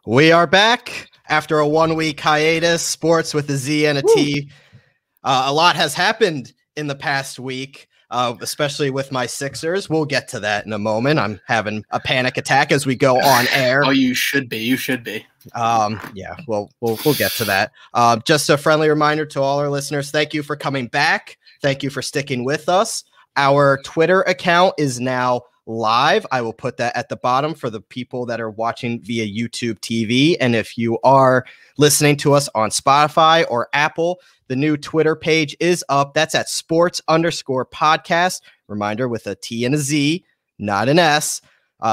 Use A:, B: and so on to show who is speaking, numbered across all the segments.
A: We are back after a 1-week hiatus. Sports with a Z and a T. A lot has happened in the past week, especially with my Sixers. We'll get to that in a moment. I'm having a panic attack as we go on air.
B: Oh, you should be. You should be.
A: Yeah, we'll get to that. Just a friendly reminder to all our listeners, thank you for coming back. Thank you for sticking with us. Our Twitter account is now live. I will put that at the bottom for the people that are watching via YouTube TV. And if you are listening to us on Spotify or Apple, the new Twitter page is up. That's at Sportz_podcast. Reminder, with a T and a Z, not an S.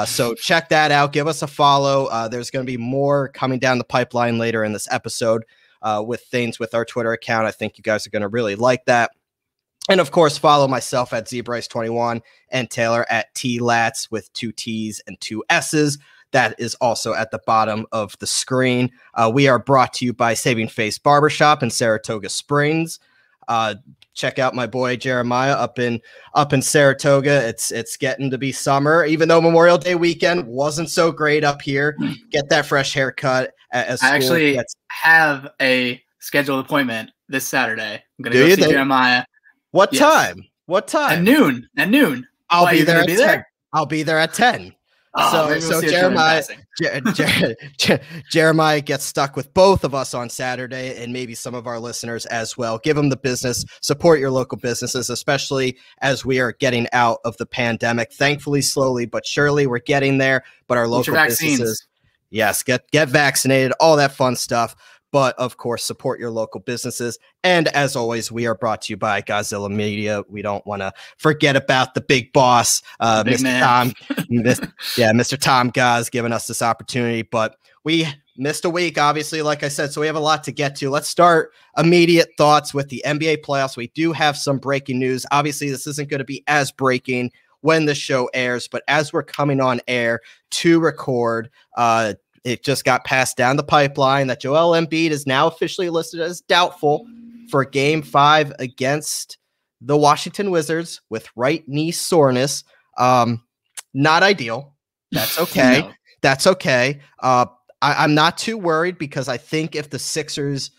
A: So check that out. Give us a follow. There's going to be more coming down the pipeline later in this episode with things with our Twitter account. I think you guys are going to really like that. And of course, follow myself at ZBryce21 and Taylor at TLats with 2 T's and 2 S's. That is also at the bottom of the screen. We are brought to you by Saving Face Barbershop in Saratoga Springs. Check out my boy Jeremiah up in Saratoga. It's getting to be summer, even though Memorial Day weekend wasn't so great up here. Get that fresh haircut. I
B: actually have a scheduled appointment this Saturday. I'm going to go see Jeremiah.
A: What time? What time?
B: At noon.
A: I'll be there at 10. I'll be there at 10.
B: Oh,
A: so Jeremiah gets stuck with both of us on Saturday, and maybe some of our listeners as well. Give them the business. Support your local businesses, especially as we are getting out of the pandemic. Thankfully, slowly but surely, we're getting there. But our local businesses, yes, get vaccinated, all that fun stuff. But, of course, support your local businesses. And, as always, we are brought to you by Godzilla Media. We don't want to forget about the big boss, Mr. Tom. Mr. Tom Gaz giving us this opportunity. But we missed a week, obviously, like I said, so we have a lot to get to. Let's start immediate thoughts with the NBA playoffs. We do have some breaking news. Obviously, this isn't going to be as breaking when the show airs. But as we're coming on air to record, it just got passed down the pipeline that Joel Embiid is now officially listed as doubtful for Game 5 against the Washington Wizards with right knee soreness. Not ideal. That's okay. No. That's okay. I'm not too worried because I think if the Sixers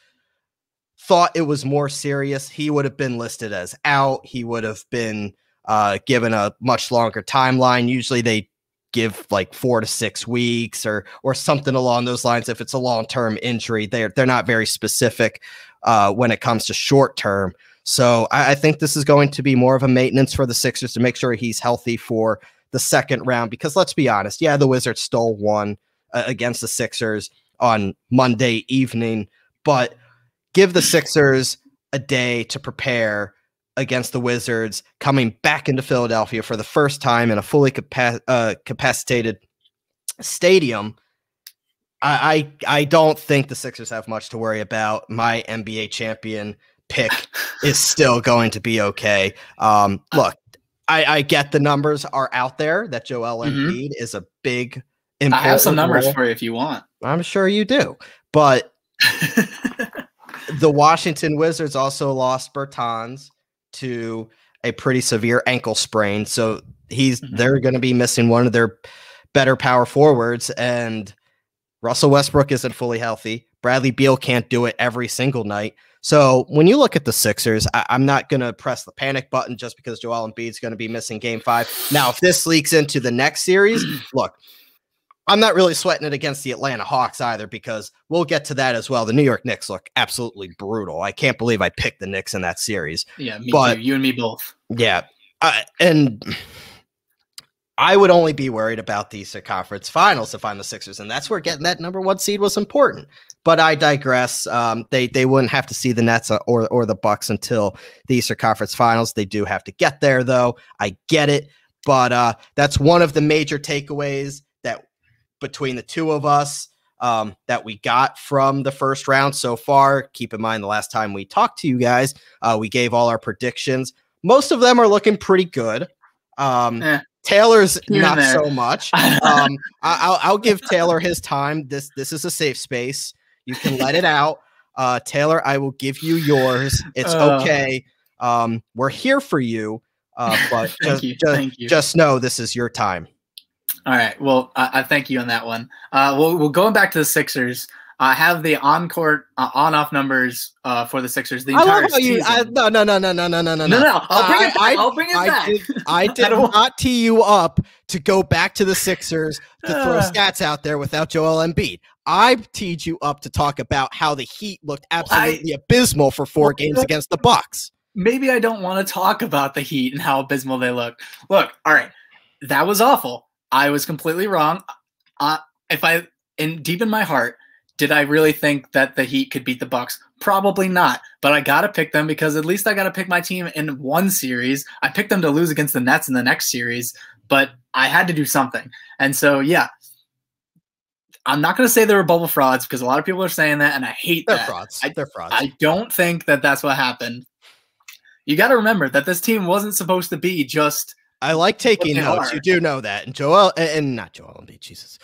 A: thought it was more serious, he would have been listed as out. He would have been given a much longer timeline. Usually they give like 4 to 6 weeks or something along those lines. If it's a long-term injury, they're not very specific when it comes to short-term. So I think this is going to be more of a maintenance for the Sixers to make sure he's healthy for the second round, because let's be honest. Yeah, the Wizards stole one against the Sixers on Monday evening, but give the Sixers a day to prepare against the Wizards coming back into Philadelphia for the first time in a fully capacitated stadium. I don't think the Sixers have much to worry about. My NBA champion pick is still going to be okay. Look, I get the numbers are out there that Joel Embiid is a big important
B: I have some numbers
A: role.
B: For you if you want.
A: I'm sure you do. But the Washington Wizards also lost Bertans to a pretty severe ankle sprain. So they're going to be missing one of their better power forwards, and Russell Westbrook isn't fully healthy. Bradley Beal can't do it every single night. So when you look at the Sixers, I'm not going to press the panic button just because Joel Embiid's going to be missing Game 5. Now, if this leaks into the next series, look, I'm not really sweating it against the Atlanta Hawks either, because we'll get to that as well. The New York Knicks look absolutely brutal. I can't believe I picked the Knicks in that series.
B: Yeah, me too. You and me both.
A: Yeah. And I would only be worried about the Eastern Conference Finals if I'm the Sixers, and that's where getting that number 1 seed was important. But I digress. They wouldn't have to see the Nets or the Bucks until the Eastern Conference Finals. They do have to get there, though. I get it. But that's one of the major takeaways that between the two of us that we got from the first round so far. Keep in mind, the last time we talked to you guys, we gave all our predictions. Most of them are looking pretty good. Taylor's not so much. I'll give Taylor his time. This is a safe space. You can let it out. Taylor, I will give you yours. It's okay. We're here for you. But just know this is your time.
B: All right. Well, I thank you on that one. We'll going back to the Sixers. I have the on-court, on-off numbers for the Sixers the entire season.
A: No.
B: I'll bring it back.
A: I did not tee you up to go back to the Sixers to throw stats out there without Joel Embiid. I teed you up to talk about how the Heat looked absolutely abysmal for 4 games against the Bucks.
B: Maybe I don't want to talk about the Heat and how abysmal they look. Look, all right, that was awful. I was completely wrong. Deep in my heart, did I really think that the Heat could beat the Bucks? Probably not. But I got to pick them because at least I got to pick my team in one series. I picked them to lose against the Nets in the next series, but I had to do something. And so, yeah, I'm not going to say they were bubble frauds because a lot of people are saying that, and I hate that.
A: They're frauds.
B: I don't think that that's what happened. You got to remember that this team wasn't supposed to be just –
A: I like taking notes. You do know that. And not Joel Embiid, Jesus.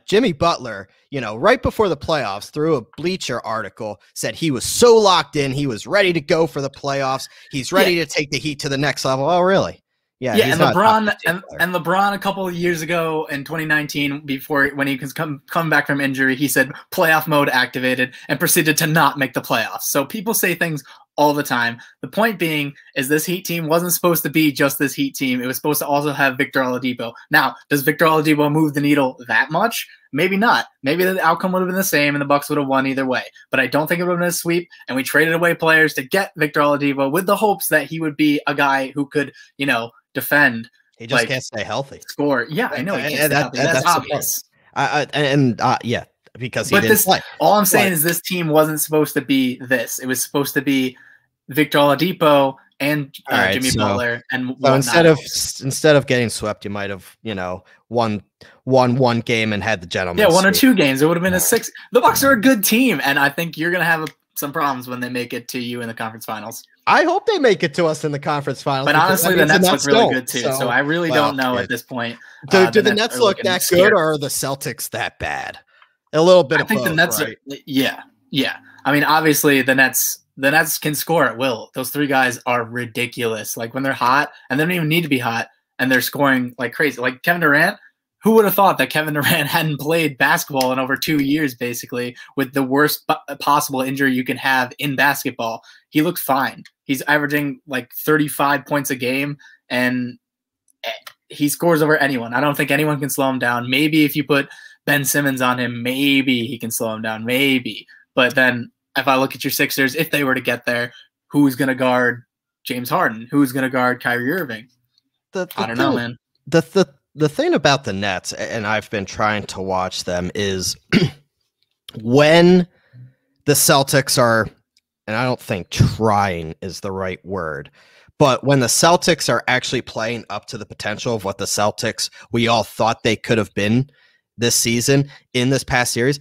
A: Jimmy Butler, right before the playoffs, through a Bleacher article, said he was so locked in. He was ready to go for the playoffs. He's ready to take the Heat to the next level. Oh, really? Yeah.
B: And LeBron a couple of years ago in 2019, when he was come back from injury, he said playoff mode activated and proceeded to not make the playoffs. So people say things all the time. The point being is this Heat team wasn't supposed to be just this Heat team. It was supposed to also have Victor Oladipo. Now, does Victor Oladipo move the needle that much? Maybe not. Maybe the outcome would have been the same and the Bucks would have won either way. But I don't think it would have been a sweep. And we traded away players to get Victor Oladipo with the hopes that he would be a guy who could, defend.
A: He just can't stay healthy.
B: Score. Yeah, I know. He can't stay healthy. That's obvious.
A: Yeah, because he didn't play.
B: All I'm saying is this team wasn't supposed to be this. It was supposed to be Victor Oladipo and Jimmy Butler, and
A: so instead of getting swept, you might have won one game and had the gentleman.
B: Yeah, 1 or 2 games. It would have been a 6. The Bucks are a good team, and I think you're gonna have some problems when they make it to you in the conference finals.
A: I hope they make it to us in the conference finals.
B: But honestly, the Nets look really good too. So I really don't know at this point.
A: Do the Nets look that good, or are the Celtics that bad? A little bit. I think both,
B: the Nets
A: right?
B: are. Yeah. I mean, obviously the Nets can score at will. Those 3 guys are ridiculous. Like when they're hot, and they don't even need to be hot, and they're scoring like crazy. Like Kevin Durant. Who would have thought that Kevin Durant hadn't played basketball in over 2 years, basically, with the worst possible injury you can have in basketball? He looks fine. He's averaging like 35 points a game, and he scores over anyone. I don't think anyone can slow him down. Maybe if you put Ben Simmons on him, maybe he can slow him down, maybe. But then if I look at your Sixers, if they were to get there, who's going to guard James Harden? Who's going to guard Kyrie Irving? I don't know, man.
A: The thing about the Nets, and I've been trying to watch them, is when the Celtics are, and I don't think trying is the right word, but when the Celtics are actually playing up to the potential of what the Celtics we all thought they could have been this season in this past series,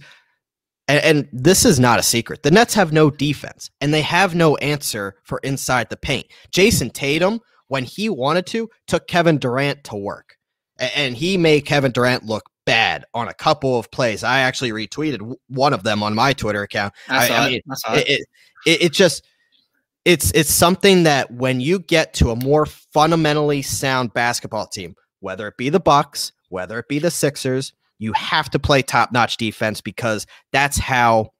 A: and this is not a secret, the Nets have no defense, and they have no answer for inside the paint. Jason Tatum, when he wanted to, took Kevin Durant to work. And he made Kevin Durant look bad on a couple of plays. I actually retweeted one of them on my Twitter account. It's something that when you get to a more fundamentally sound basketball team, whether it be the Bucks, whether it be the Sixers, you have to play top-notch defense, because that's how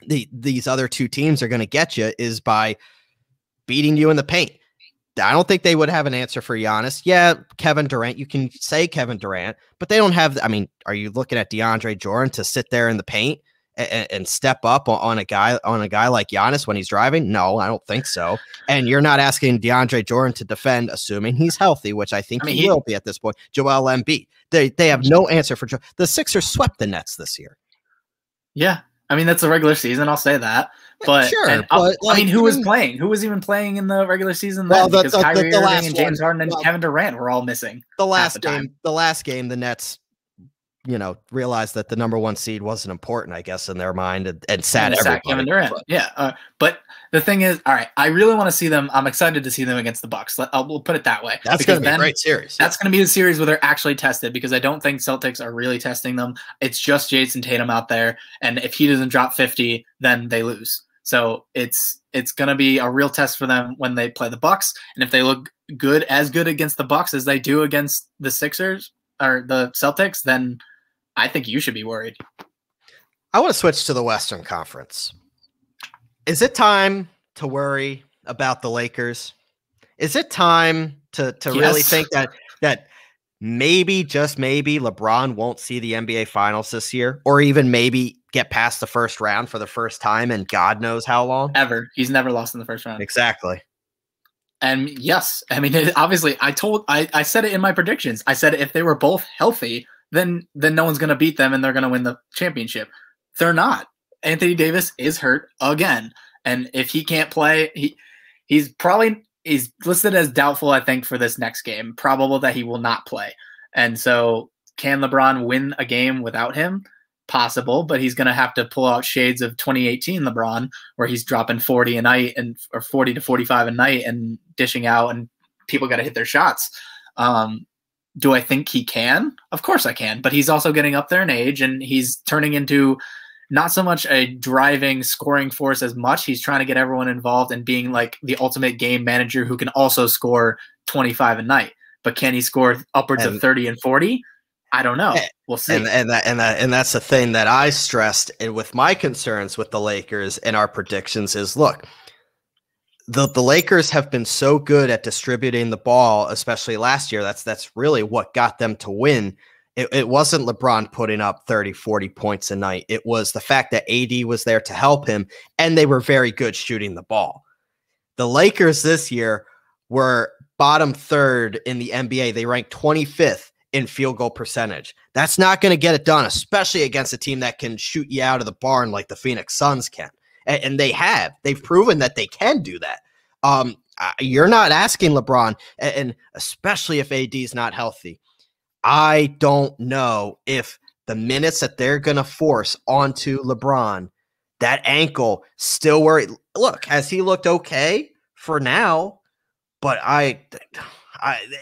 A: these other 2 teams are going to get you, is by beating you in the paint. I don't think they would have an answer for Giannis. Yeah, Kevin Durant, you can say Kevin Durant, but they don't have, I mean, are you looking at DeAndre Jordan to sit there in the paint and step up on a guy like Giannis when he's driving? No, I don't think so. And you're not asking DeAndre Jordan to defend, assuming he's healthy, which I think he will be at this point. Joel Embiid. They have no answer for the Sixers swept the Nets this year.
B: Yeah. I mean, that's a regular season. I'll say that. But,
A: sure,
B: who was playing? Who was even playing in the regular season then? Because Kyrie Irving and James Harden and Kevin Durant were all missing.
A: The last game, the Nets, realized that the number 1 seed wasn't important, I guess, in their mind, and sat everybody.
B: Kevin Durant. But the thing is, all right, I really want to see them. I'm excited to see them against the Bucks. We'll put it that way.
A: That's going to be a great series.
B: That's going to be the series where they're actually tested, because I don't think Celtics are really testing them. It's just Jason Tatum out there, and if he doesn't drop 50, then they lose. So it's going to be a real test for them when they play the Bucks, and if they look good against the Bucks as they do against the Sixers, or the Celtics, then I think you should be worried.
A: I want to switch to the Western Conference. Is it time to worry about the Lakers? Is it time to really think that maybe, just maybe, LeBron won't see the NBA Finals this year, or even maybe get past the first round for the first time in God knows how long?
B: Ever. He's never lost in the first round.
A: Exactly.
B: And yes, I mean, obviously, I said it in my predictions. I said if they were both healthy, then no one's going to beat them and they're going to win the championship. They're not. Anthony Davis is hurt again. And if he can't play, he's listed as doubtful, I think, for this next game. Probable that he will not play. And so can LeBron win a game without him? Possible, but he's going to have to pull out shades of 2018 LeBron, where he's dropping 40 a night or 40 to 45 a night and dishing out, and people got to hit their shots. Do I think he can? Of course I can, but he's also getting up there in age, and he's turning into not so much a driving scoring force as much. He's trying to get everyone involved and being like the ultimate game manager who can also score 25 a night. But can he score upwards of 30 and 40? I don't know. We'll see.
A: And that's the thing that I stressed with my concerns with the Lakers and our predictions is, look, the Lakers have been so good at distributing the ball, especially last year. That's really what got them to win. It wasn't LeBron putting up 30, 40 points a night. It was the fact that AD was there to help him, and they were very good shooting the ball. The Lakers this year were bottom third in the NBA. They ranked 25th in field goal percentage. That's not going to get it done, especially against a team that can shoot you out of the barn like the Phoenix Suns can. And they have. They've proven that they can do that. You're not asking LeBron, and especially if AD is not healthy. I don't know if the minutes that they're going to force onto LeBron, that ankle still worried. Look, has he looked okay for now? But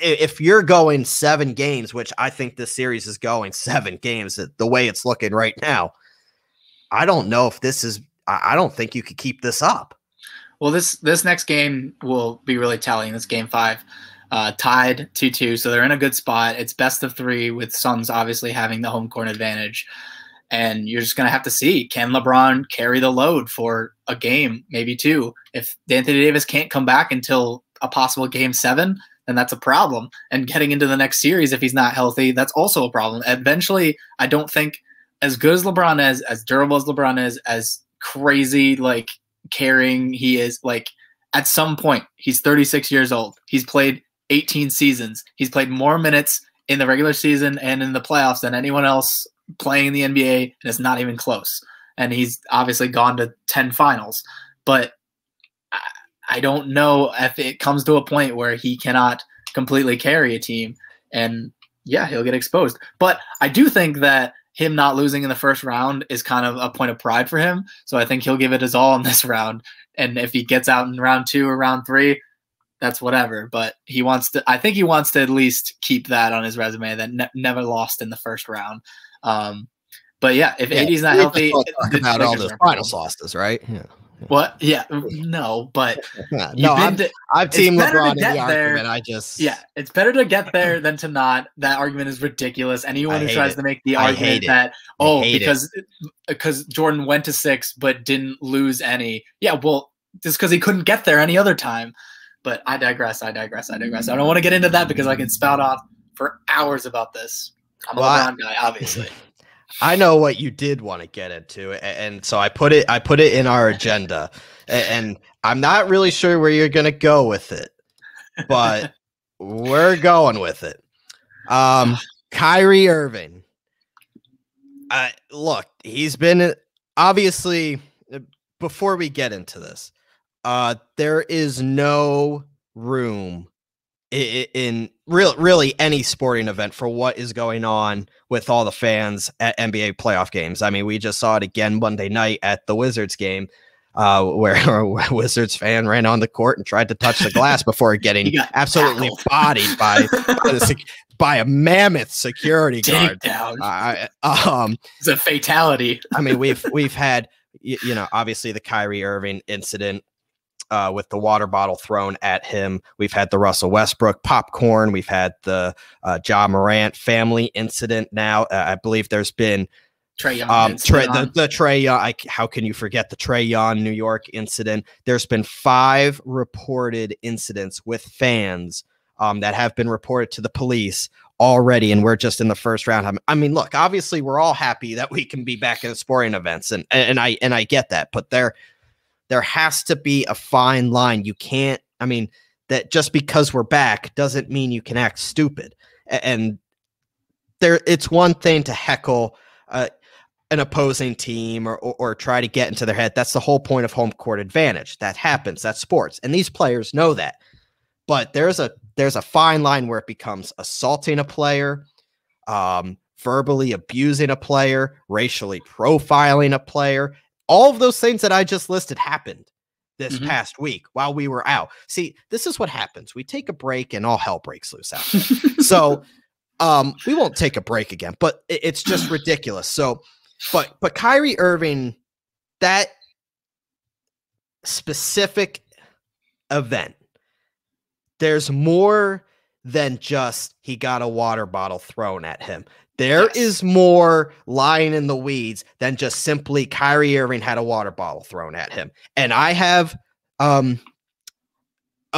A: if you're going 7 games, which I think this series is going 7 games, the way it's looking right now, I don't know if this is. I don't think you could keep this up.
B: Well, this next game will be really telling. This game 5. Tied 2-2, so they're in a good spot. It's best of 3 with Suns obviously having the home court advantage. And you're just going to have to see, can LeBron carry the load for a game, maybe 2? If Anthony Davis can't come back until a possible game 7, then that's a problem. And getting into the next series, if he's not healthy, that's also a problem. Eventually, I don't think as good as LeBron is, as durable as LeBron is, as crazy, like, carrying he is, like, at some point, he's 36 years old. He's played 18 seasons. He's played more minutes in the regular season and in the playoffs than anyone else playing in the NBA, and it's not even close. And he's obviously gone to 10 finals. But I don't know if it comes to a point where he cannot completely carry a team. And yeah, he'll get exposed. But I do think that him not losing in the first round is kind of a point of pride for him. So I think he'll give it his all in this round. And if he gets out in round 2 or round 3, that's whatever. But I think he wants to at least keep that on his resume, that never lost in the first round. But yeah, if AD's not healthy,
A: talk about all those finals losses, right? Yeah.
B: What? Yeah, no, but
A: I've team LeBron in the argument.
B: It's better to get there than to not. That argument is ridiculous. Anyone who tries to make the argument that because Jordan went to 6 but didn't lose any, well, just because he couldn't get there any other time. But I digress. I don't want to get into that because I can spout off for hours about this. I'm a LeBron guy, obviously.
A: I know what you did want to get into, and so I put it in our agenda, and I'm not really sure where you're going to go with it, but we're going with it. Kyrie Irving. Look, he's been obviously, before we get into this, there is no room in really any sporting event for what is going on with all the fans at NBA playoff games. I mean, we just saw it again Monday night at the Wizards game, where a Wizards fan ran on the court and tried to touch the glass before getting absolutely bodied by a mammoth security guard.
B: It's a fatality.
A: I mean, we've had, obviously the Kyrie Irving incident. with the water bottle thrown at him. We've had the Russell Westbrook popcorn. We've had the Ja Morant family incident. Now, I believe there's been
B: Trae Young
A: the Trae Young. How can you forget the Trae Young New York incident? There's been 5 reported incidents with fans that have been reported to the police already, and we're just in the first round. I mean, look, obviously we're all happy that we can be back in sporting events, and I get that, but there has to be a fine line. You can't, I mean, that just because we're back doesn't mean you can act stupid. And it's one thing to heckle an opposing team or try to get into their head. That's the whole point of home court advantage. That happens. That's sports, and these players know that. But there's a fine line where it becomes assaulting a player, verbally abusing a player, racially profiling a player. All of those things that I just listed happened this past week while we were out. See, this is what happens. We take a break and all hell breaks loose out there. So we won't take a break again, but it's just ridiculous. So, but Kyrie Irving, that specific event, there's more than just he got a water bottle thrown at him. There is more lying in the weeds than just simply Kyrie Irving had a water bottle thrown at him. And I have a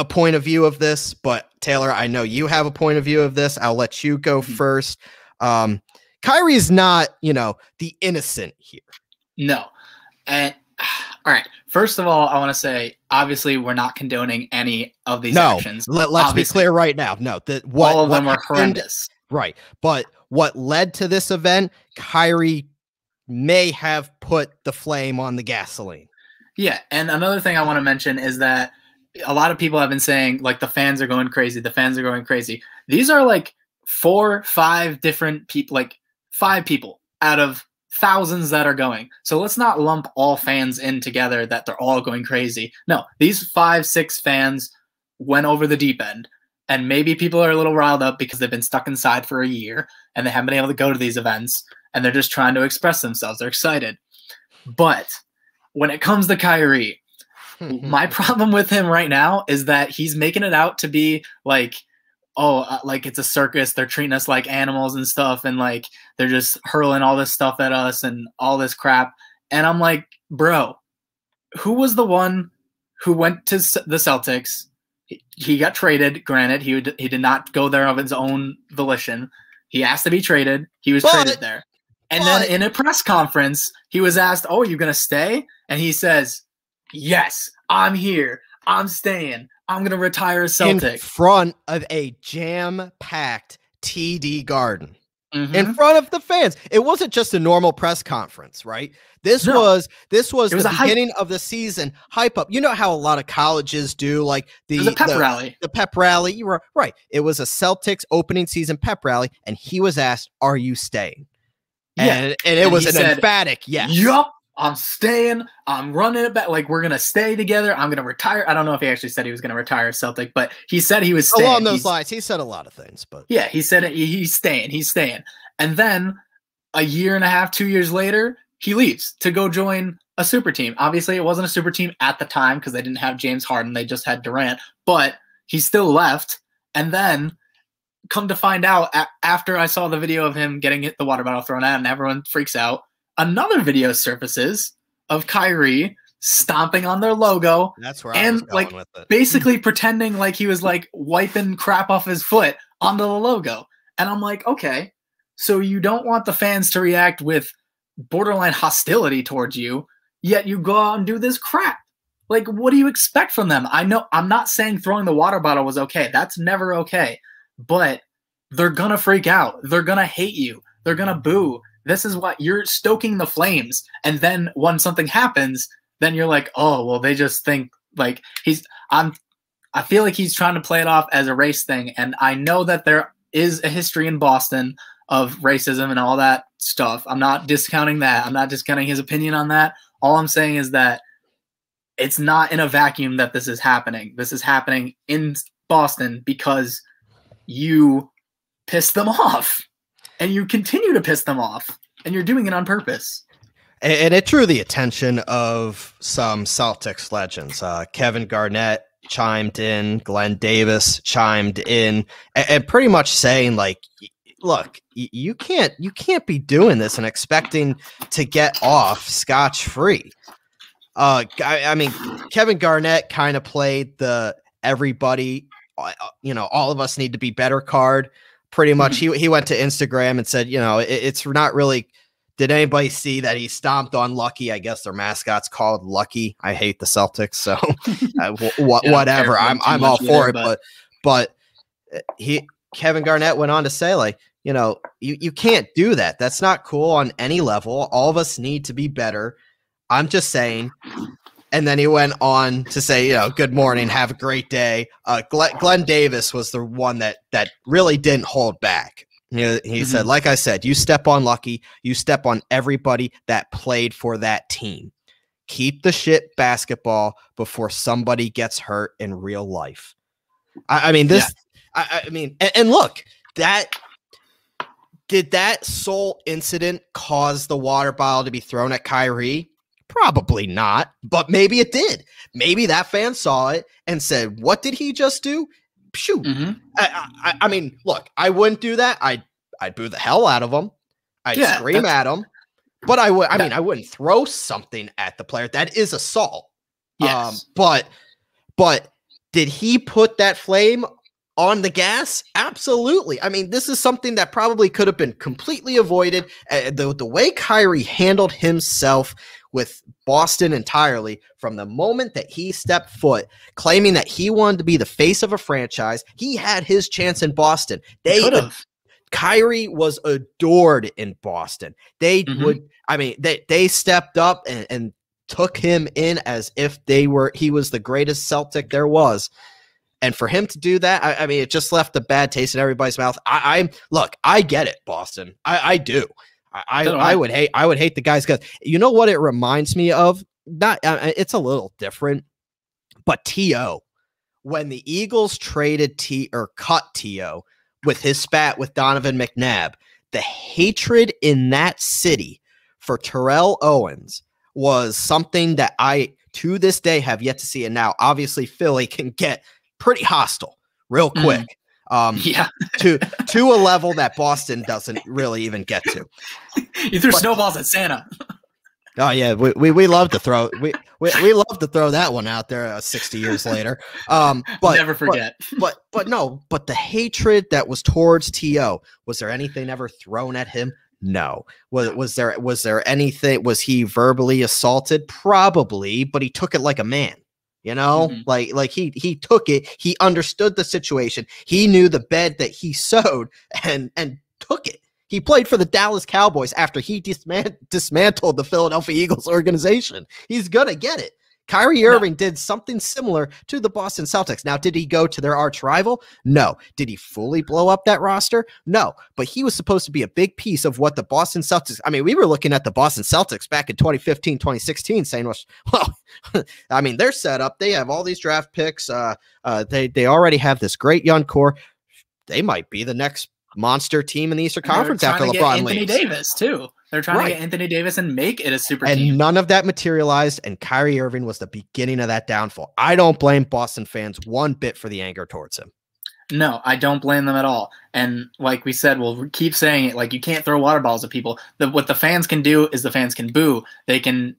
A: point of view of this, but Taylor, I know you have a point of view of this. I'll let you go first. Kyrie's not, the innocent here.
B: No. And all right. First of all, I want to say, obviously, we're not condoning any of these actions.
A: Let's be clear right now. No,
B: all of them were horrendous.
A: Right. But what led to this event, Kyrie may have put the flame on the gasoline.
B: Yeah. And another thing I want to mention is that a lot of people have been saying, like, the fans are going crazy. The fans are going crazy. These are like 4, 5 different people, like 5 people out of thousands that are going. So let's not lump all fans in together that they're all going crazy. No, these 5, 6 fans went over the deep end, and maybe people are a little riled up because they've been stuck inside for a year and they haven't been able to go to these events, and they're just trying to express themselves. They're excited. But when it comes to Kyrie, my problem with him right now is that he's making it out to be like, like it's a circus. They're treating us like animals and stuff. And like, they're just hurling all this stuff at us and all this crap. And I'm like, bro, who was the one who went to the Celtics? He got traded. Granted, he did not go there of his own volition. He asked to be traded. He was traded there. And then in a press conference, he was asked, "Oh, you're going to stay?" And he says, "Yes, I'm here. I'm staying. I'm going to retire a Celtic."
A: In front of a jam-packed TD Garden. In front of the fans. It wasn't just a normal press conference, right? This was the beginning of the season hype up. You know how a lot of colleges do, like the
B: pep rally.
A: The pep rally. You were right. It was a Celtics opening season pep rally, and he was asked, "Are you staying?" And it was an emphatic yes.
B: Yup. I'm staying. I'm running it back. Like, we're going to stay together. I'm going to retire. I don't know if he actually said he was going to retire Celtic, but he said he was staying.
A: Along those lines, he said a lot of things. But
B: yeah, he said he's staying. He's staying. And then a year and a half, 2 years later, he leaves to go join a super team. Obviously, it wasn't a super team at the time because they didn't have James Harden. They just had Durant. But he still left. And then come to find out, after I saw the video of him getting the water bottle thrown at and everyone freaks out, another video surfaces of Kyrie stomping on their logo.
A: That's where I was going with it.
B: Basically pretending like he was like wiping crap off his foot onto the logo. And I'm like, okay, so you don't want the fans to react with borderline hostility towards you, yet you go out and do this crap. Like, what do you expect from them? I know I'm not saying throwing the water bottle was okay. That's never okay. But they're going to freak out. They're going to hate you. They're going to boo. This is what you're stoking the flames. And then when something happens, then you're like, oh, well, they just think like I feel like he's trying to play it off as a race thing. And I know that there is a history in Boston of racism and all that stuff. I'm not discounting that. I'm not discounting his opinion on that. All I'm saying is that it's not in a vacuum that this is happening. This is happening in Boston because you pissed them off. And you continue to piss them off, and you're doing it on purpose.
A: And it drew the attention of some Celtics legends. Kevin Garnett chimed in, Glenn Davis chimed in, and pretty much saying, like, look, you can't be doing this and expecting to get off scotch-free. I mean, Kevin Garnett kind of played the everybody, all of us need to be better card. Pretty much, he went to Instagram and said, it's not really. Did anybody see that he stomped on Lucky? I guess their mascot's called Lucky. I hate the Celtics, so whatever. I'm all for it. But Kevin Garnett went on to say, like, you can't do that. That's not cool on any level. All of us need to be better. I'm just saying. And then he went on to say, good morning, have a great day. Glenn Davis was the one that really didn't hold back. He said, like I said, you step on Lucky, you step on everybody that played for that team. Keep the shit basketball before somebody gets hurt in real life. I mean, look, did that sole incident cause the water bottle to be thrown at Kyrie? Probably not, but maybe it did. Maybe that fan saw it and said, what did he just do? Shoot. I mean, look, I wouldn't do that. I'd boo the hell out of him. I'd scream at him, but I wouldn't throw something at the player. That is assault.
B: Yes.
A: But did he put that flame on the gas? Absolutely. I mean, this is something that probably could have been completely avoided. The way Kyrie handled himself with Boston entirely from the moment that he stepped foot, claiming that he wanted to be the face of a franchise. He had his chance in Boston. Kyrie was adored in Boston. They stepped up and took him in as if he was the greatest Celtic there was. And for him to do that, I mean, it just left a bad taste in everybody's mouth. I get it, Boston. I do. I would hate the guys, because you know what it reminds me of? It's a little different, but T.O. when the Eagles traded cut T.O. with his spat with Donovan McNabb, the hatred in that city for Terrell Owens was something that I, to this day, have yet to see. And now, obviously, Philly can get pretty hostile real quick. To a level that Boston doesn't really even get to.
B: You threw snowballs at Santa.
A: Oh yeah, we love to throw we love to throw that one out there 60 years later. But
B: never forget.
A: But the hatred that was towards T.O., was there anything ever thrown at him? No. Was there anything? Was he verbally assaulted? Probably, but he took it like a man. Like he took it. He understood the situation. He knew the bed that he sowed and took it. He played for the Dallas Cowboys after he dismantled the Philadelphia Eagles organization. He's going to get it. Kyrie Irving did something similar to the Boston Celtics. Now, did he go to their arch rival? No. Did he fully blow up that roster? No. But he was supposed to be a big piece of what the Boston Celtics, I mean, we were looking at the Boston Celtics back in 2015, 2016 saying, well, I mean, they're set up. They have all these draft picks. They already have this great young core. They might be the next monster team in the Eastern Conference after LeBron leaves.
B: Anthony Davis, too. They're trying to get Anthony Davis and make it a super team.
A: And none of that materialized, and Kyrie Irving was the beginning of that downfall. I don't blame Boston fans one bit for the anger towards him.
B: No, I don't blame them at all. And like we said, we'll keep saying it, like, you can't throw water balls at people. What the fans can do is the fans can boo. They can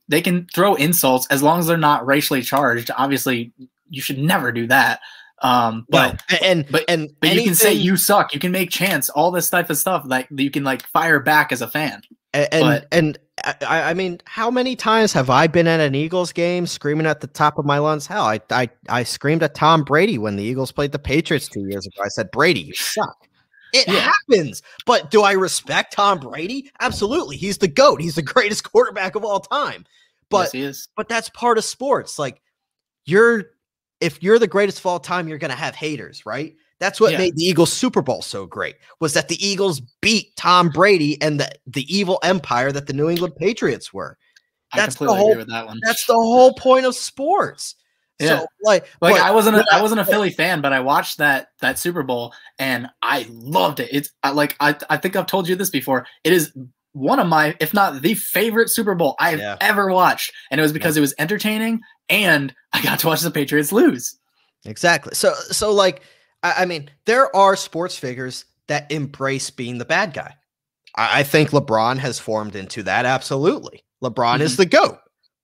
B: throw insults as long as they're not racially charged. Obviously, you should never do that. But you can say you suck. You can make chants, all this type of stuff that you can like fire back as a fan.
A: I mean, how many times have I been at an Eagles game screaming at the top of my lungs? Hell, I screamed at Tom Brady when the Eagles played the Patriots 2 years ago. I said, Brady, you suck. It happens. But do I respect Tom Brady? Absolutely. He's the GOAT. He's the greatest quarterback of all time. But,
B: yes, he is.
A: But that's part of sports. Like, if you're the greatest of all time, you're going to have haters, right? That's what made the Eagles Super Bowl so great, was that the Eagles beat Tom Brady and the evil empire that the New England Patriots were.
B: I completely agree with that one.
A: That's the whole point of sports.
B: Yeah. So, I wasn't a Philly fan, but I watched that Super Bowl and I loved it. It's I think I've told you this before. It is one of my, if not the favorite Super Bowl I've ever watched. And it was because it was entertaining and I got to watch the Patriots lose.
A: Exactly. So like, I mean, there are sports figures that embrace being the bad guy. I think LeBron has formed into that. Absolutely. LeBron is the GOAT,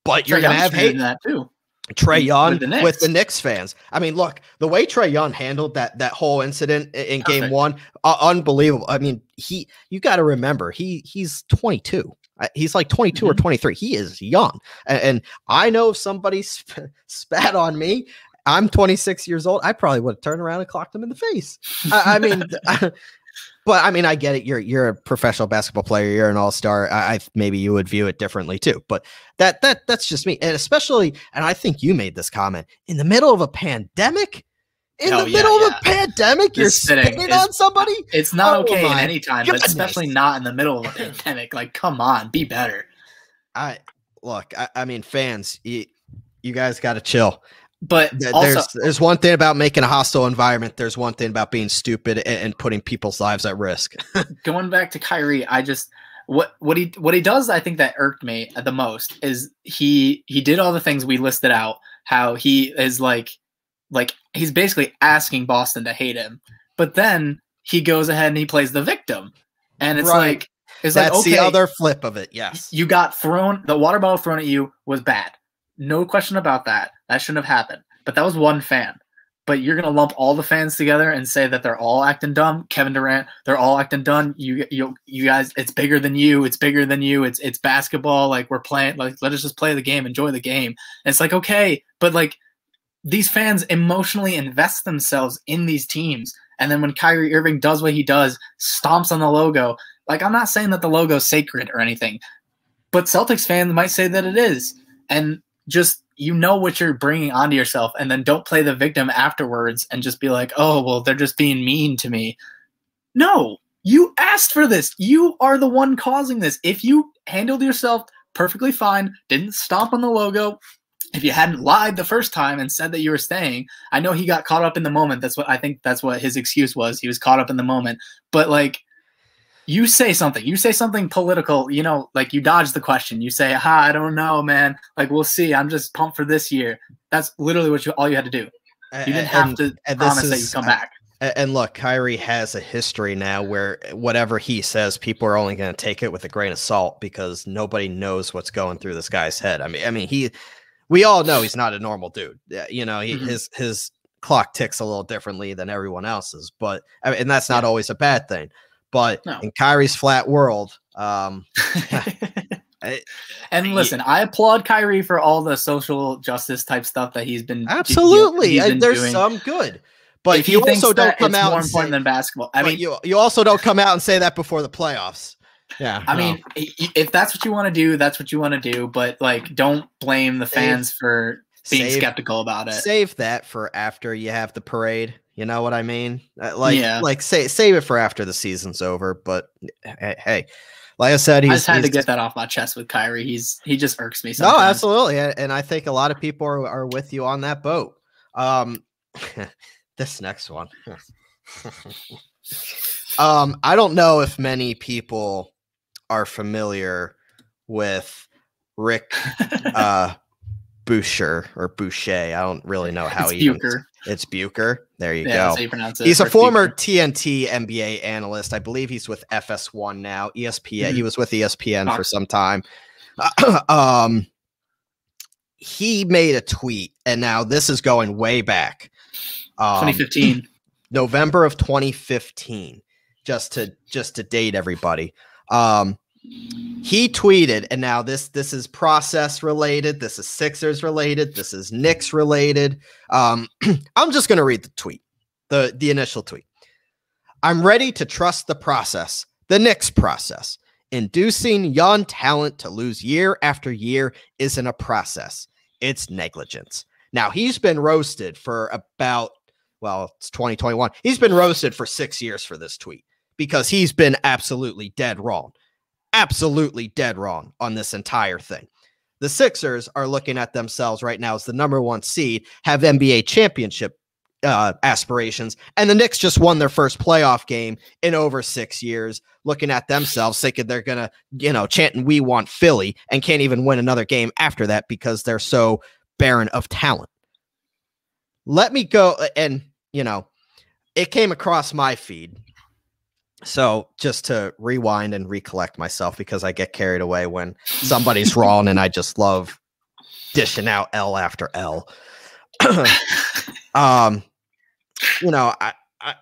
A: but you're going to have hate
B: that too.
A: Trae Young with the Knicks fans. I mean, look, the way Trae Young handled that whole incident in game one, unbelievable. I mean, you got to remember, he's 22. He's like 22 or 23. He is young. And I know if somebody spat on me, I'm 26 years old, I probably would have turned around and clocked him in the face. I mean, but I mean, I get it. You're a professional basketball player. You're an all-star. Maybe you would view it differently too, but that's just me. And especially, and I think you made this comment, in the middle of a pandemic, you're spitting on somebody.
B: It's not okay at any time, but especially not in the middle of a pandemic. Like, come on, be better.
A: I mean, fans, you guys got to chill.
B: But
A: there's one thing about making a hostile environment. There's one thing about being stupid and putting people's lives at risk.
B: Going back to Kyrie, I just what he does, I think that irked me the most is he did all the things we listed out. How he is like he's basically asking Boston to hate him, but then he goes ahead and he plays the victim, and it's like
A: that's okay, the other flip of it. Yes,
B: you got thrown. The water bottle thrown at you was bad. No question about that. That shouldn't have happened. But that was one fan. But you're going to lump all the fans together and say that they're all acting dumb. Kevin Durant, they're all acting dumb. You guys, it's bigger than you. It's bigger than you. It's basketball. Like, we're playing. Like, let us just play the game. Enjoy the game. And it's like, okay. But, like, these fans emotionally invest themselves in these teams. And then when Kyrie Irving does what he does, stomps on the logo. Like, I'm not saying that the logo is sacred or anything. But Celtics fans might say that it is. And just, what you're bringing onto yourself, and then don't play the victim afterwards and just be like, oh, well, they're just being mean to me. No, you asked for this. You are the one causing this. If you handled yourself perfectly fine, didn't stomp on the logo, if you hadn't lied the first time and said that you were staying, I know he got caught up in the moment. That's what his excuse was. He was caught up in the moment. But like, you say something political, like you dodge the question. You say, I don't know, man. Like, we'll see. I'm just pumped for this year. That's literally all you had to do. You didn't have to promise that you come back.
A: And look, Kyrie has a history now where whatever he says, people are only going to take it with a grain of salt because nobody knows what's going through this guy's head. I mean, we all know he's not a normal dude. His clock ticks a little differently than everyone else's, and that's not always a bad thing. But in Kyrie's flat world,
B: and listen, I applaud Kyrie for all the social justice type stuff that he's been.
A: Absolutely, there's doing. Some good, but
B: if you also don't come out more important than basketball. I mean,
A: you also don't come out and say that before the playoffs. Yeah,
B: I mean, if that's what you want to do, that's what you want to do. But like, don't blame the fans for being skeptical about it.
A: Save that for after you have the parade. You know what I mean? Save it for after the season's over. But hey, like I said,
B: I just had to get that off my chest with Kyrie. He just irks me sometimes.
A: No, absolutely. And I think a lot of people are with you on that boat. This next one. I don't know if many people are familiar with Rick Boucher or Boucher. I don't really know how it's Bucher. There you go.
B: That's how you pronounce it.
A: He's a former TNT NBA analyst. I believe he's with FS1 now. ESPN. He was with ESPN for some time. He made a tweet, and now this is going way back.
B: 2015.
A: November of 2015. Just to date everybody. He tweeted, and now this is process related. This is Sixers related. This is Knicks related. I'm just going to read the tweet, the initial tweet. I'm ready to trust the process, the Knicks process. Inducing young talent to lose year after year isn't a process. It's negligence. Now, he's been roasted for it's 2021. He's been roasted for 6 years for this tweet because he's been absolutely dead wrong. Absolutely dead wrong on this entire thing. The Sixers are looking at themselves right now as the number one seed, have NBA championship aspirations. And the Knicks just won their first playoff game in over 6 years, looking at themselves, thinking they're going to, chanting, "We want Philly," and can't even win another game after that because they're so barren of talent. Let me go. And, it came across my feed. So just to rewind and recollect myself, because I get carried away when somebody's wrong and I just love dishing out L after L. I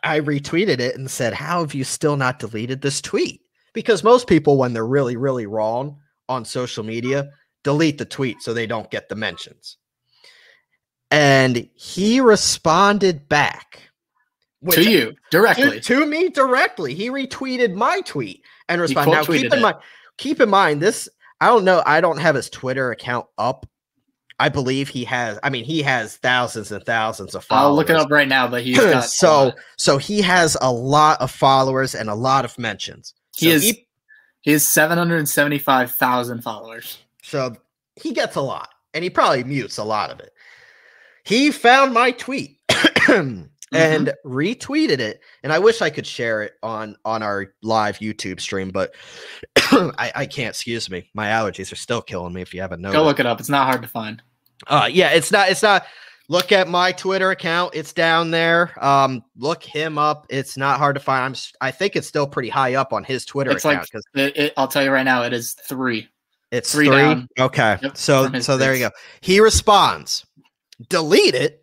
A: retweeted it and said, "How have you still not deleted this tweet?" Because most people, when they're really, really wrong on social media, delete the tweet so they don't get the mentions. And he responded back.
B: To you directly.
A: To me directly. He retweeted my tweet and responded. Now, keep in mind this. I don't know. I don't have his Twitter account up. I believe he has. I mean, he has thousands and thousands of followers.
B: I'll look it up right now, but he's got
A: so he has a lot of followers and a lot of mentions.
B: He has 775,000 followers.
A: So he gets a lot, and he probably mutes a lot of it. He found my tweet. And retweeted it, and I wish I could share it on our live YouTube stream, but I can't. Excuse me, my allergies are still killing me. If you haven't noticed,
B: go look it up. It's not hard to find.
A: Yeah, it's not. Look at my Twitter account; it's down there. Look him up. It's not hard to find. I think it's still pretty high up on his Twitter account.
B: I'll tell you right now, it is 3.
A: It's 3 down. Okay, yep, so there you go. He responds, "Delete it.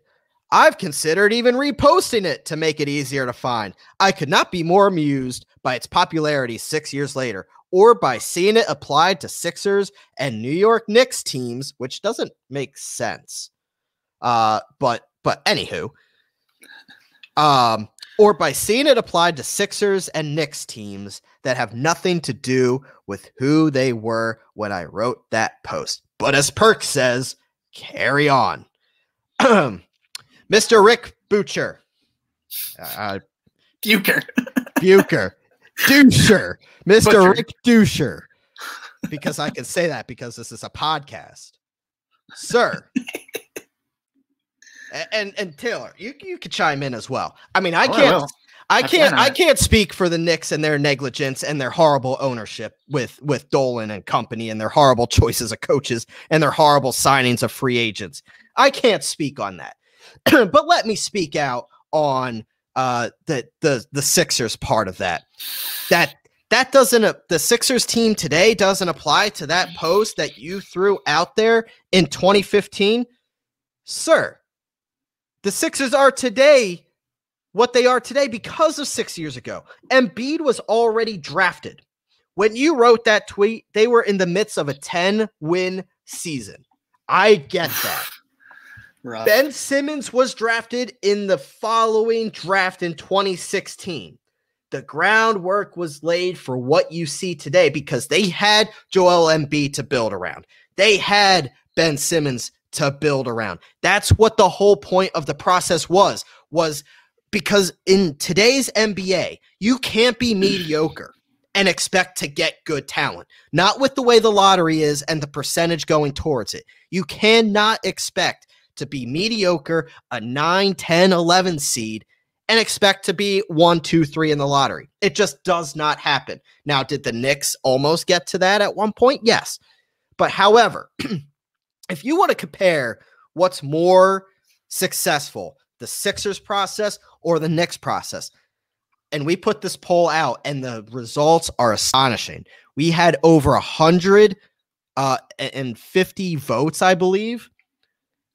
A: I've considered even reposting it to make it easier to find. I could not be more amused by its popularity 6 years later, or by seeing it applied to Sixers and New York Knicks teams," which doesn't make sense. But anywho, or by seeing it applied to Sixers and Knicks teams that have nothing to do with who they were when I wrote that post. But as Perk says, carry on. Mr. Rick Boucher.
B: Bucher.
A: Doucher. Mr.
B: Butcher.
A: Rick Doucher. Because I can say that because this is a podcast. Sir. and Taylor, you could chime in as well. I mean, I can't speak for the Knicks and their negligence and their horrible ownership with Dolan and company and their horrible choices of coaches and their horrible signings of free agents. I can't speak on that. But let me speak out on the Sixers part of that. That doesn't the Sixers team today doesn't apply to that post that you threw out there in 2015. Sir, the Sixers are today what they are today because of 6 years ago. Embiid was already drafted. When you wrote that tweet, they were in the midst of a 10-win season. I get that.
B: Rough.
A: Ben Simmons was drafted in the following draft in 2016. The groundwork was laid for what you see today because they had Joel Embiid to build around. They had Ben Simmons to build around. That's what the whole point of the process was because in today's NBA, you can't be mediocre and expect to get good talent. Not with the way the lottery is and the percentage going towards it. You cannot expect to be mediocre, a 9, 10, 11 seed, and expect to be 1, 2, 3 in the lottery. It just does not happen. Now, did the Knicks almost get to that at one point? Yes. But however, if you want to compare what's more successful, the Sixers process or the Knicks process, and we put this poll out and the results are astonishing. We had over 150 votes, I believe.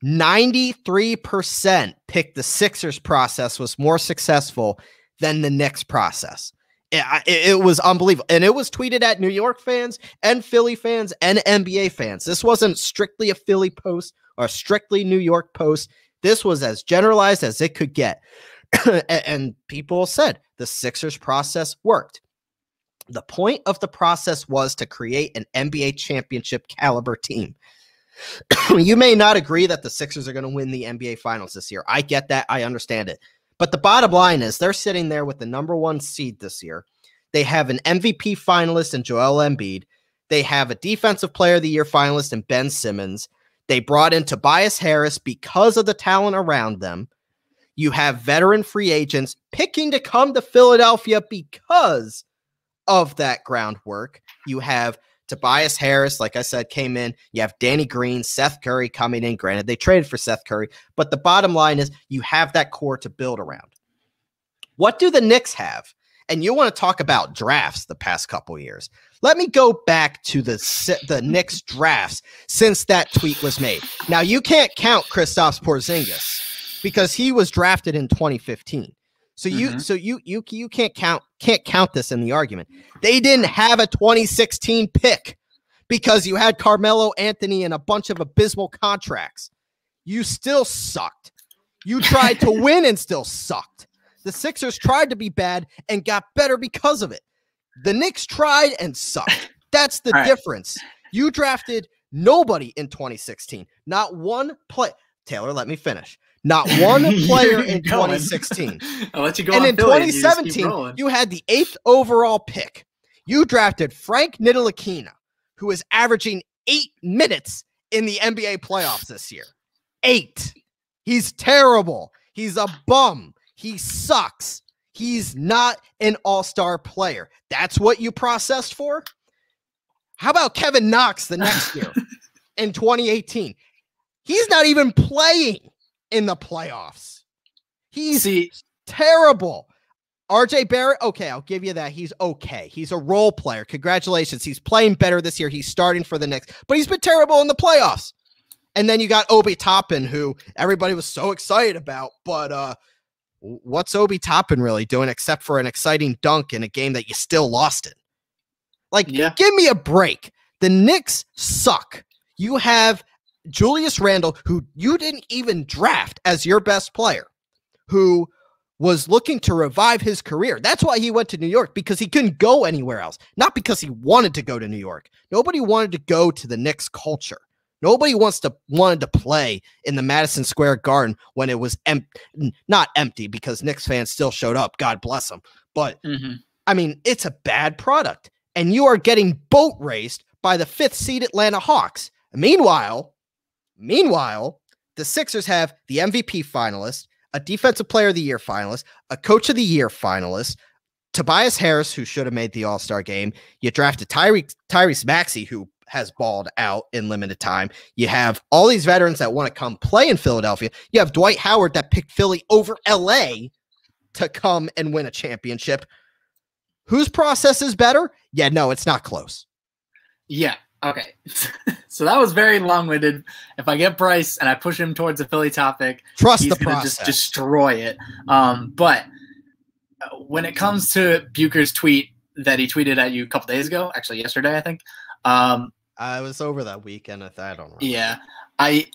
A: 93% picked the Sixers process was more successful than the Knicks process. It was unbelievable. And it was tweeted at New York fans and Philly fans and NBA fans. This wasn't strictly a Philly post or strictly New York post. This was as generalized as it could get. And people said the Sixers process worked. The point of the process was to create an NBA championship caliber team. You may not agree that the Sixers are going to win the NBA Finals this year. I get that. I understand it. But the bottom line is they're sitting there with the number 1 seed this year. They have an MVP finalist in Joel Embiid. They have a Defensive Player of the Year finalist in Ben Simmons. They brought in Tobias Harris because of the talent around them. You have veteran free agents picking to come to Philadelphia because of that groundwork. You have Tobias Harris, like I said, came in. You have Danny Green, Seth Curry coming in. Granted, they traded for Seth Curry, but the bottom line is you have that core to build around. What do the Knicks have? And you want to talk about drafts the past couple years. Let me go back to the Knicks drafts since that tweet was made. Now, you can't count Kristaps Porzingis because he was drafted in 2015. So you can't count this in the argument. They didn't have a 2016 pick because you had Carmelo Anthony and a bunch of abysmal contracts. You still sucked. You tried to win and still sucked. The Sixers tried to be bad and got better because of it. The Knicks tried and sucked. That's the difference. You drafted nobody in 2016. Not one play. Taylor, let me finish. Not one player in 2016.
B: I'll let you go.
A: And in 2017, you had the 8th overall pick. You drafted Frank Ntilikina, who is averaging 8 minutes in the NBA playoffs this year. 8. He's terrible. He's a bum. He sucks. He's not an all-star player. That's what you processed for? How about Kevin Knox the next year in 2018? He's not even playing in the playoffs. He's terrible. RJ Barrett, okay, I'll give you that. He's okay. He's a role player. Congratulations. He's playing better this year. He's starting for the Knicks, but he's been terrible in the playoffs. And then you got Obi Toppin, who everybody was so excited about, but what's Obi Toppin really doing except for an exciting dunk in a game that you still lost it? Like, give me a break. The Knicks suck. You have Julius Randle, who you didn't even draft as your best player, who was looking to revive his career. That's why he went to New York, because he couldn't go anywhere else. Not because he wanted to go to New York. Nobody wanted to go to the Knicks culture. Nobody wanted to play in the Madison Square Garden when it was not empty, because Knicks fans still showed up. God bless them. But, I mean, it's a bad product. And you are getting boat raced by the 5th seed Atlanta Hawks. Meanwhile, the Sixers have the MVP finalist, a Defensive Player of the Year finalist, a Coach of the Year finalist, Tobias Harris, who should have made the All-Star game. You drafted Tyrese Maxey, who has balled out in limited time. You have all these veterans that want to come play in Philadelphia. You have Dwight Howard that picked Philly over LA to come and win a championship. Whose process is better? Yeah, no, it's not close.
B: Yeah. Okay. So that was very long-winded. If I get Bryce and I push him towards a Philly topic,
A: he's
B: going to just destroy it. But when it comes to Bucher's tweet that he tweeted at you a couple days ago, actually yesterday, I think.
A: I was over that weekend. I don't know.
B: Yeah. I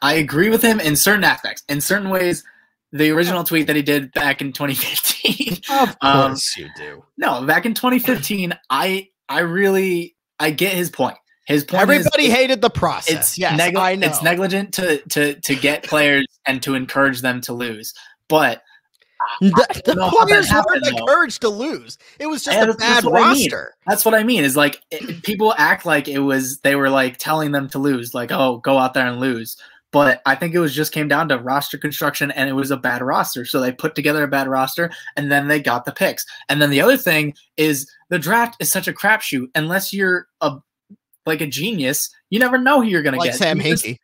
B: agree with him in certain aspects. In certain ways, the original tweet that he did back in 2015.
A: Of course you do.
B: No, back in 2015, I get his point. His point
A: Everybody hated the process.
B: It's negligent to get players and to encourage them to lose. But
A: the players weren't encouraged to lose. It was just a bad roster.
B: That's what I mean. Is like people act like they were like telling them to lose, like, oh, go out there and lose. But I think it just came down to roster construction, and it was a bad roster. So they put together a bad roster, and then they got the picks. And then the other thing is the draft is such a crapshoot. Unless you're a genius, you never know who you're going to get.
A: Sam Hinkie.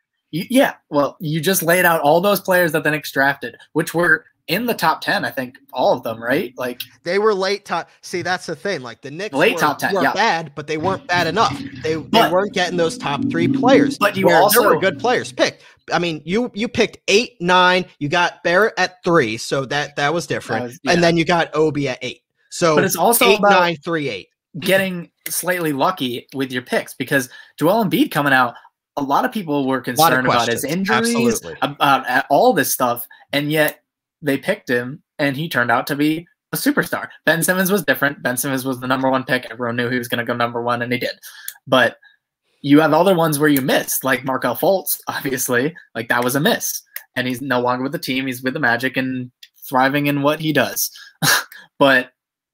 B: Well, you just laid out all those players that the Knicks drafted, which were in the top 10, I think, all of them, right? Like they
A: were late top. See, that's the thing. Like the Knicks
B: top 10,
A: were bad, but they weren't bad enough. They weren't getting those top 3 players.
B: But there were good players
A: picked. I mean, you picked 8, 9. You got Barrett at 3, so that was different. And then you got Obi at 8. So,
B: but it's also
A: 8,
B: about
A: 9, 3, 8.
B: Getting slightly lucky with your picks, because Joel Embiid coming out, a lot of people were concerned about his injuries, about all this stuff, and yet they picked him, and he turned out to be a superstar. Ben Simmons was different. Ben Simmons was the number 1 pick. Everyone knew he was going to go number 1, and he did. But you have other ones where you missed, like Markelle Fultz, obviously. Like, that was a miss. And he's no longer with the team. He's with the Magic and thriving in what he does. But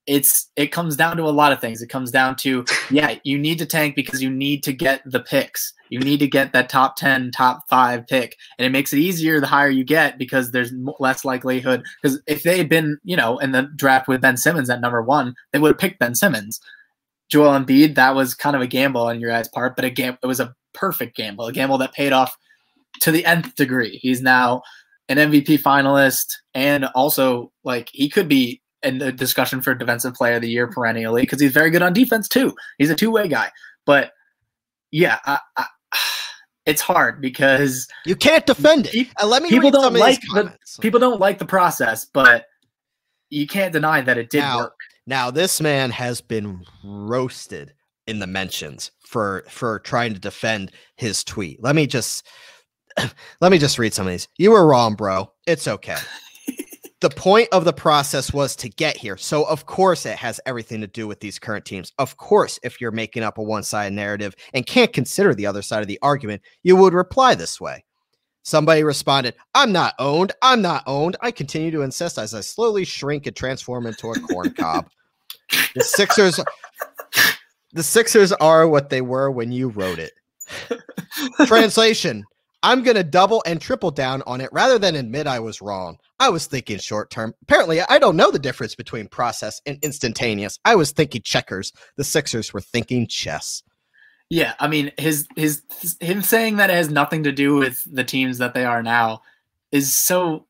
B: it comes down to a lot of things. It comes down to, yeah, you need to tank because you need to get the picks. You need to get that top 10, top 5 pick. And it makes it easier the higher you get because there's less likelihood. Because if they had been, in the draft with Ben Simmons at number 1, they would have picked Ben Simmons. Joel Embiid, that was kind of a gamble on your guys' part, but it was a perfect gamble, a gamble that paid off to the nth degree. He's now an MVP finalist, and also he could be in the discussion for Defensive Player of the Year perennially because he's very good on defense too. He's a two-way guy. But yeah, it's hard because
A: you can't defend it. Let me
B: people
A: read some of these comments.
B: People don't like the process, but you can't deny that it did work.
A: Now this man has been roasted in the mentions for trying to defend his tweet. Let me just read some of these. You were wrong, bro. It's okay. The point of the process was to get here. So, of course, it has everything to do with these current teams. Of course, if you're making up a one-sided narrative and can't consider the other side of the argument, you would reply this way. Somebody responded, I'm not owned. I'm not owned. I continue to insist as I slowly shrink and transform into a corn cob. The Sixers are what they were when you wrote it. Translation. I'm going to double and triple down on it rather than admit I was wrong. I was thinking short term. Apparently, I don't know the difference between process and instantaneous. I was thinking checkers. The Sixers were thinking chess.
B: Yeah, I mean, him saying that it has nothing to do with the teams that they are now is so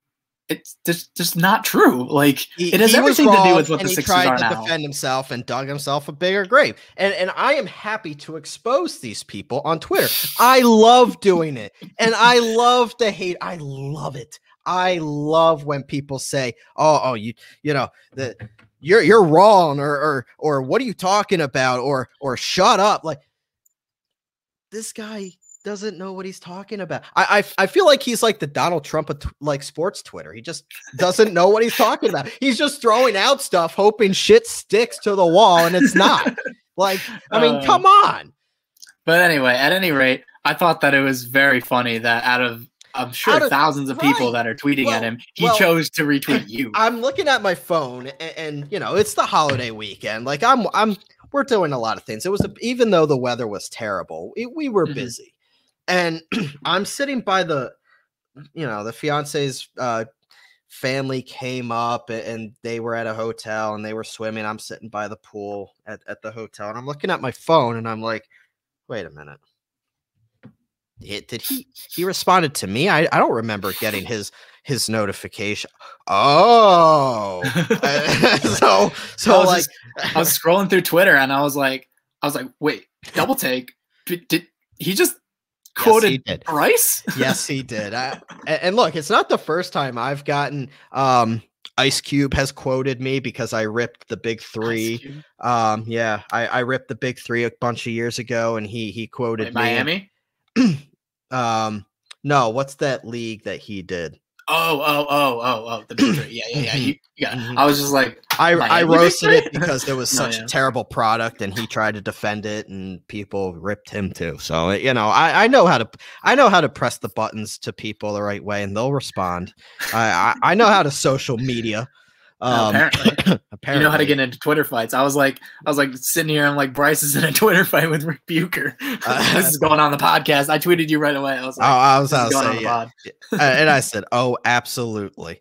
B: it's just not true. It has everything to do with what the Sixers are now.
A: He tried to defend himself and dug himself a bigger grave. And I am happy to expose these people on Twitter. I love doing it. And I love to hate. I love it. I love when people say, "Oh, you're wrong," or "What are you talking about?" or "Shut up." This guy doesn't know what he's talking about. I feel like he's like the Donald Trump of sports Twitter. He just doesn't know what he's talking about. He's just throwing out stuff, hoping shit sticks to the wall, and it's not. Come on.
B: But anyway, at any rate, I thought that it was very funny that I'm sure thousands of people that are tweeting at him, he chose to retweet you.
A: I'm looking at my phone, and it's the holiday weekend. We're doing a lot of things. It was even though the weather was terrible, we were busy. And I'm sitting by the fiance's family came up and they were at a hotel and they were swimming. I'm sitting by the pool at the hotel and I'm looking at my phone and I'm like, wait a minute. Did he responded to me? I don't remember getting his notification. Oh, so
B: I was scrolling through Twitter and I was like, wait, double take. Did he just quoted Bryce?
A: Yes, he did. And look, it's not the first time I've gotten Ice Cube has quoted me because I ripped the Big Three. I ripped the Big Three a bunch of years ago, and he quoted me.
B: Miami.
A: No, what's that league that he did?
B: Oh, the Big Three. Yeah. I was just like,
A: I roasted it because it was such a terrible product, and he tried to defend it, and people ripped him too. So I know how to press the buttons to people the right way, and they'll respond. I know how to social media.
B: Apparently, you know how to get into Twitter fights. I was like sitting here. I'm like, Bryce is in a Twitter fight with Rick Bucher. This is going on the podcast. I tweeted you right away. I was like,
A: I was going on the pod. And I said, oh, absolutely.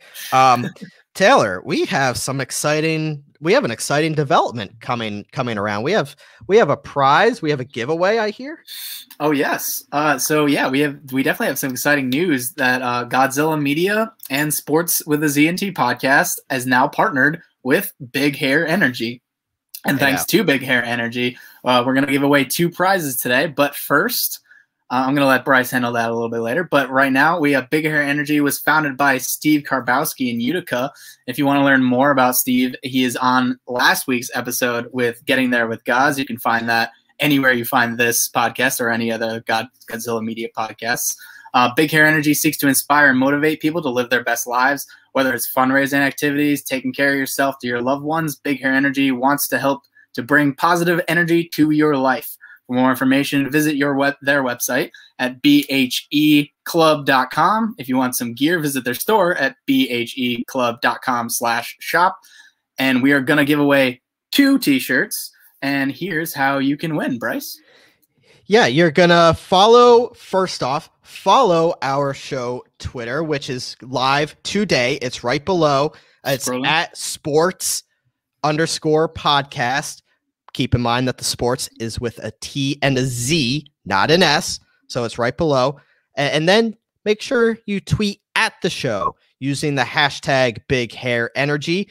A: Taylor, we have an exciting development coming around. We have a prize. We have a giveaway, I hear.
B: Oh yes. We definitely have some exciting news that Godzilla Media and Sportz with a Z&T podcast has now partnered with Big Hair Energy. And thanks to Big Hair Energy, we're going to give away 2 prizes today. But first, I'm going to let Bryce handle that a little bit later. But right now, we have Big Hair Energy was founded by Steve Karbowski in Utica. If you want to learn more about Steve, he is on last week's episode with Getting There with Goz. You can find that anywhere you find this podcast or any other Godzilla Media podcasts. Big Hair Energy seeks to inspire and motivate people to live their best lives, whether it's fundraising activities, taking care of yourself to your loved ones. Big Hair Energy wants to help to bring positive energy to your life. For more information, visit their website at bheclub.com. If you want some gear, visit their store at bheclub.com/shop. And we are going to give away 2 t-shirts. And here's how you can win, Bryce.
A: Yeah, you're going to follow our show Twitter, which is live today. It's right below. It's at Sportz_podcast. Keep in mind that the sports is with a T and a Z, not an S. So it's right below. And then make sure you tweet at the show using the hashtag Big Hair Energy.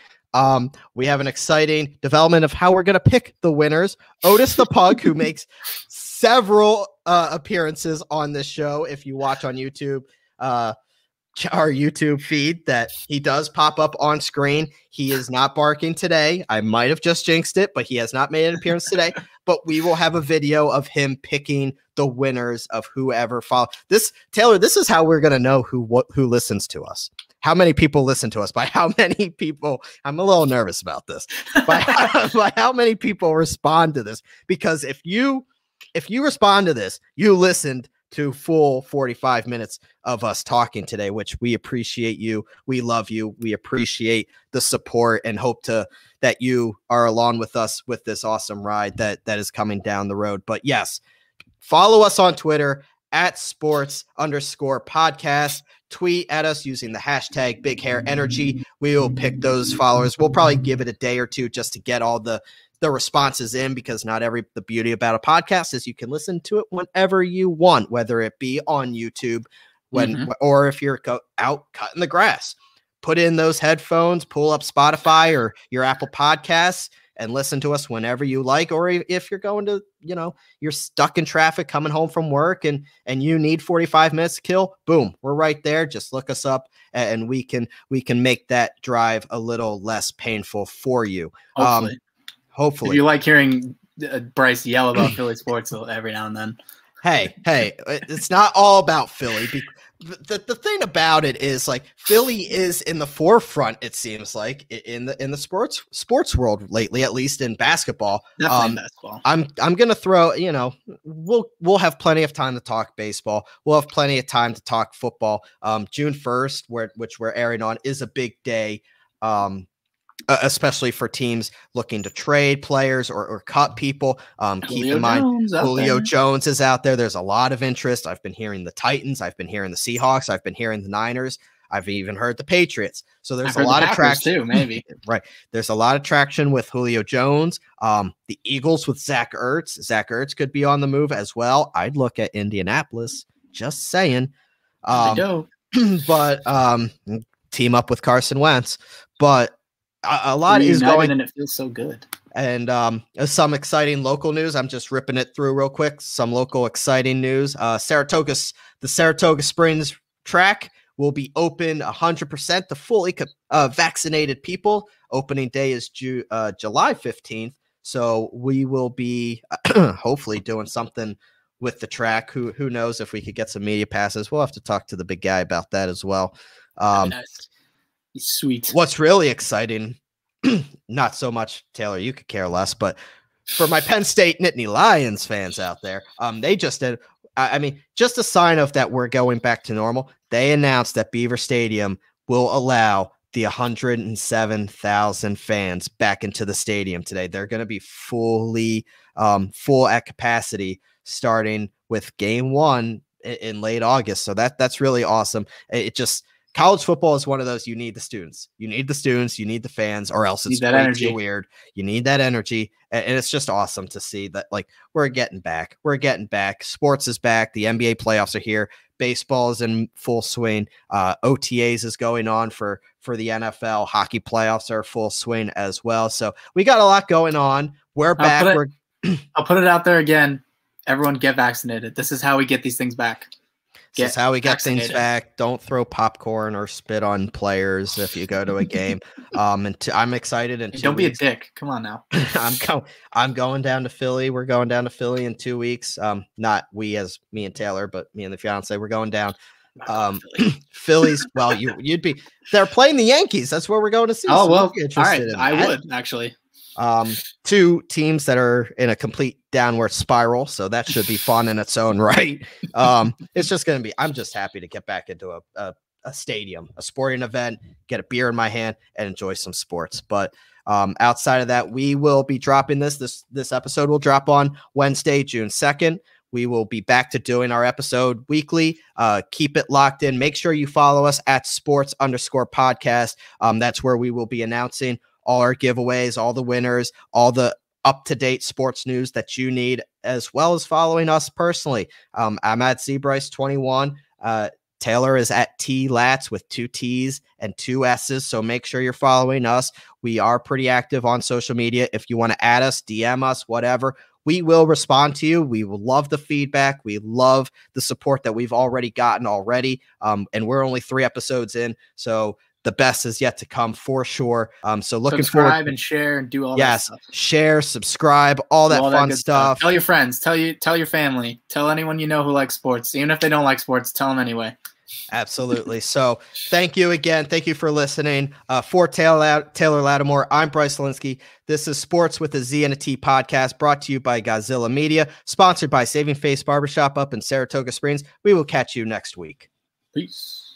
A: We have an exciting development of how we're going to pick the winners. Otis the Pug, who makes several appearances on this show. If you watch on YouTube, our YouTube feed, that he does pop up on screen. He is not barking today. I might have just jinxed it, but he has not made an appearance today. But we will have a video of him picking the winners of whoever follow this. Taylor, this is how we're going to know who listens to us. How many people listen to us? By how many people? I'm a little nervous about this. By how many people respond to this? Because if you respond to this, you listened to full 45 minutes of us talking today, which we appreciate you. We love you. We appreciate the support and hope that you are along with us with this awesome ride that is coming down the road. But yes, follow us on Twitter at Sportz_podcast. Tweet at us using the hashtag Big Hair Energy. We will pick those followers. We'll probably give it a day or two just to get all the responses in, because the beauty about a podcast is you can listen to it whenever you want, whether it be on YouTube or if you're out cutting the grass. Put in those headphones, pull up Spotify or your Apple Podcasts and listen to us whenever you like. Or if you're going to, you're stuck in traffic coming home from work and you need 45 minutes to kill, boom, we're right there. Just look us up and we can make that drive a little less painful for you. Hopefully.
B: If you like hearing Bryce yell about Philly sports every now and then. Hey,
A: it's not all about Philly. The thing about it is, like, Philly is in the forefront, it seems like, in the sports world lately, at least in basketball.
B: Definitely basketball.
A: I'm gonna throw, we'll have plenty of time to talk baseball. We'll have plenty of time to talk football. June 1st, which we're airing on, is a big day. Especially for teams looking to trade players or cut people. Keep in mind, Julio Jones is out there. There's a lot of interest. I've been hearing the Titans. I've been hearing the Seahawks. I've been hearing the Niners. I've even heard the Patriots. So there's a lot of traction
B: too, maybe.
A: Right. There's a lot of traction with Julio Jones. The Eagles with Zach Ertz. Zach Ertz could be on the move as well. I'd look at Indianapolis. Just saying. But team up with Carson Wentz. But a lot is going,
B: and it feels so good.
A: And some exciting local news. I'm just ripping it through real quick. Some local exciting news. The Saratoga Springs track will be open 100% to fully vaccinated people. Opening day is July 15th. So we will be hopefully doing something with the track. Who knows if we could get some media passes? We'll have to talk to the big guy about that as well.
B: Nice. Sweet.
A: What's really exciting, not so much, Taylor, you could care less, but for my Penn State Nittany Lions fans out there, they just did, just a sign of that we're going back to normal. They announced that Beaver Stadium will allow the 107,000 fans back into the stadium today. They're going to be full at capacity starting with game 1 in late August. So that's really awesome. College football is one of those, you need the students. You need the fans, or else it's way too weird. You need that energy. And it's just awesome to see that, like, we're getting back. Sports is back. The NBA playoffs are here. Baseball is in full swing. OTAs is going on for the NFL. Hockey playoffs are full swing as well. So we got a lot going on. We're back.
B: I'll put it out there again. Everyone get vaccinated. This is how we get these things back.
A: This is how we get things back. Don't throw popcorn or spit on players if you go to a game. I'm excited. And
B: don't be a dick. Come on now.
A: I'm going down to Philly. We're going down to Philly in 2 weeks. Not we as me and Taylor, but me and the fiance. We're going down. Phillies. Well, you'd be. They're playing the Yankees. That's where we're going to see.
B: Oh well. All right. I would actually.
A: 2 teams that are in a complete downward spiral, so that should be fun in its own right. It's just going to be, I'm just happy to get back into a stadium, a sporting event, get a beer in my hand and enjoy some sports. But Outside of that, we will be dropping this episode will drop on Wednesday, June 2nd. We will be back to doing our episode weekly. Keep it locked in. Make sure you follow us at sports_podcast. That's where we will be announcing all our giveaways, all the winners, all the up-to-date sports news that you need, as well as following us personally. I'm at ZBryce21. Taylor is at TLats with 2 T's and 2 S's. So make sure you're following us. We are pretty active on social media. If you want to add us, DM us, whatever, we will respond to you. We will love the feedback. We love the support that we've already gotten already. And we're only 3 episodes in. So the best is yet to come for sure. So looking forward.
B: Subscribe and share and do all that stuff.
A: Share, subscribe, all that fun stuff.
B: Tell your friends, tell your family, tell anyone you know who likes sports. Even if they don't like sports, tell them anyway.
A: Absolutely. So thank you again. Thank you for listening. For Taylor Lattimore, I'm Bryce Linsky. This is Sports with a Z and a T podcast, brought to you by Godzilla Media, sponsored by Saving Face Barbershop up in Saratoga Springs. We will catch you next week.
B: Peace.